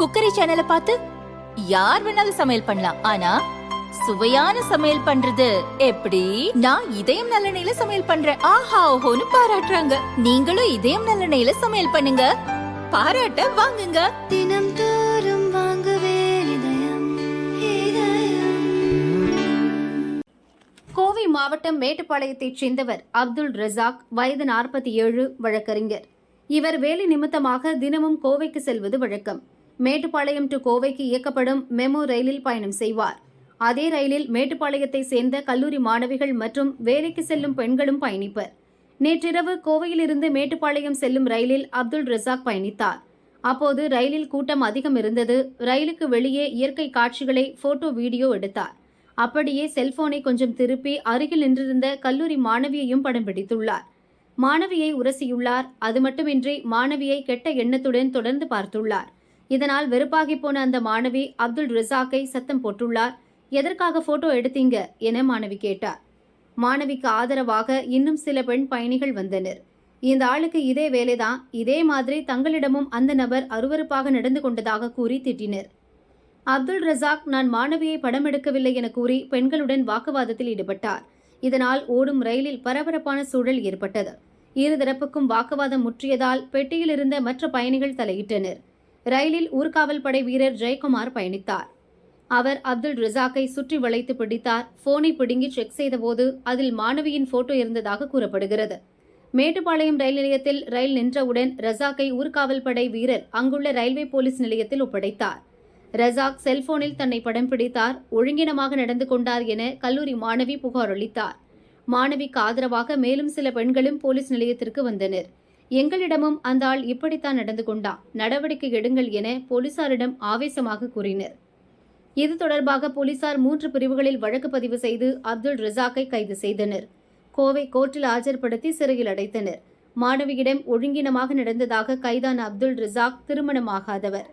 Cookery சேனலை பார்த்து யார் வேணாலும் சமையல் பண்ணலாம். ஆனா சுவையான சமையல் பண்றது எப்படி? நான் இதயம் நல்லெண்ணெயில சமையல் பண்றேன். ஆஹா ஓஹோன்னு பாராட்டுறாங்க. நீங்களும் இதயம் நல்லெண்ணெயில சமையல் பண்ணுங்க, பாராட்ட வாங்குங்க. தினம் தோறும் வாங்குவே இதயம். கோவை மாவட்டம் மேட்டுப்பாளையத்தைச் சேர்ந்தவர் அப்துல் ரசாக், வயது 47, வழக்கறிஞர். இவர் வேலை நிமித்தமாக தினமும் கோவைக்கு செல்வது வழக்கம். மேட்டுப்பாளையம் டு கோவைக்கு இயக்கப்படும் மெமோ ரயிலில் பயணம் செய்வார். அதே ரயிலில் மேட்டுப்பாளையத்தை சேர்ந்த கல்லூரி மாணவிகள் மற்றும் வேலைக்கு செல்லும் பெண்களும் பயணிப்பர். நேற்றிரவு கோவையிலிருந்து மேட்டுப்பாளையம் செல்லும் ரயிலில் அப்துல் ரசாக் பயணித்தார். அப்போது ரயிலில் கூட்டம் அதிகம் இருந்தது. ரயிலுக்கு வெளியே இயற்கை காட்சிகளை போட்டோ வீடியோ எடுத்தார். அப்படியே செல்போனை கொஞ்சம் திருப்பி அருகில் நின்றிருந்த கல்லூரி மாணவியையும் படம் பிடித்துள்ளார். மாணவியை உரசியுள்ளார். அது மட்டுமின்றி மாணவியை கெட்ட எண்ணத்துடன் தொடர்ந்து பார்த்துள்ளார். இதனால் வெறுப்பாகி போன அந்த மாணவி அப்துல் ரசாக்கை சத்தம் போட்டுள்ளார். எதற்காக போட்டோ எடுத்தீங்க என மாணவி கேட்டார். மாணவிக்கு ஆதரவாக இன்னும் சில பெண் பயணிகள் வந்தனர். இந்த ஆளுக்கு இதே வேலைதான், இதே மாதிரி தங்களிடமும் அந்த நபர் அருவருப்பாக நடந்து கொண்டதாக கூறி திட்டினர். அப்துல் ரசாக் நான் மாணவியை படம் எடுக்கவில்லை என கூறி பெண்களுடன் வாக்குவாதத்தில் ஈடுபட்டார். இதனால் ஓடும் ரயிலில் பரபரப்பான சூழல் ஏற்பட்டது. இருதரப்புக்கும் வாக்குவாதம் முற்றியதால் பெட்டியில் இருந்த மற்ற பயணிகள் தலையிட்டனர். ரயிலில் ஊர்காவல் படை வீரர் ஜெயக்குமார் பயணித்தார். அவர் அப்துல் ரசாக்கை சுற்றி வளைத்து பிடித்தார். போனை பிடுங்கி செக் செய்தபோது அதில் மாணவியின் போட்டோ இருந்ததாக கூறப்படுகிறது. மேட்டுப்பாளையம் ரயில் நிலையத்தில் ரயில் நின்றவுடன் ரசாக்கை ஊர்காவல் படை வீரர் அங்குள்ள ரயில்வே போலீஸ் நிலையத்தில் ஒப்படைத்தார். ரசாக் செல்போனில் தன்னை படம் பிடித்தார், ஒழுங்கினமாக நடந்து கொண்டார் என கல்லூரி மாணவி புகார் அளித்தார். மாணவிக்கு ஆதரவாக மேலும் சில பெண்களும் போலீஸ் நிலையத்திற்கு வந்தனர். எங்களிடமும் அந்த ஆள் இப்படித்தான் நடந்து கொண்டான், நடவடிக்கை எடுங்கள் என போலீசாரிடம் ஆவேசமாக கூறினர். இது தொடர்பாக போலீசார் 3 பிரிவுகளில் வழக்கு பதிவு செய்து அப்துல் ரசாக்கை கைது செய்தனர். கோவை கோர்ட்டில் ஆஜர்படுத்தி சிறையில் அடைத்தனர். மாணவியிடம் ஒழுங்கினமாக நடந்ததாக கைதான அப்துல் ரசாக் திருமணமாகாதவர்.